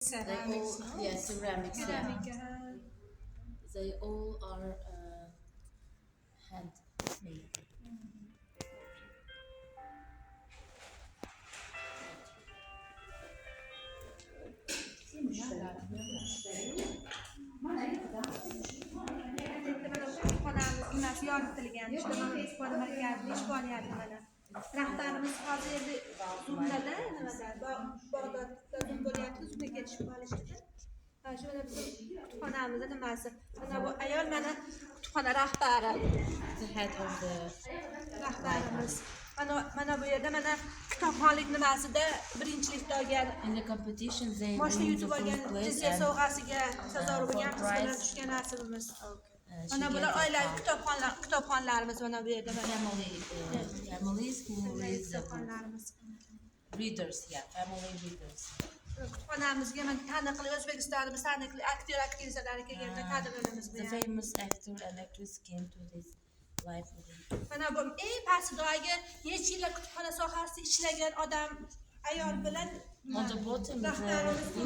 Ceramics, no? Yes, ceramics. Ceramic, Yeah. They all are handmade. Kutubxonamiz yoritilgan, işte mana kutubxona markazida ish bo'lyapti mana. Rahbarimiz hozir Zoom'da nimada, Bag'dodda Zoom bo'lyapti, Zoomga ketishib qolishdi. Mana shu mana bizim kutubxonamizda nimasi. Mana bu ayol mana kutubxona rahbari. The head of the Rahbarimiz. Mana bu yerda mana kitobxonlik nimasida birinchilikda olgan. in the competition they Moshni win the yutib olgan first place Jizya and sovg'asiga sazovor bo'lgan for qizlar prize. tushgan narsimiz. She Mana bular gets a oilaviy cup. kitobxonlarimiz mana bu yerda mana. Families who raise the Kitobxonlarimiz. readers, yeah, family readers. Kutubxonamizga mana taniqli O'zbekistonimiz taniqli aktyor aktrisalari kelganda qadrlaymiz bu The yerda. famous actor and actress came to this live event. Mana bu eng pastdagi necha yillar kutubxona sohasida ishlagan odam ayol bilan On the bottom, rahbarimiz the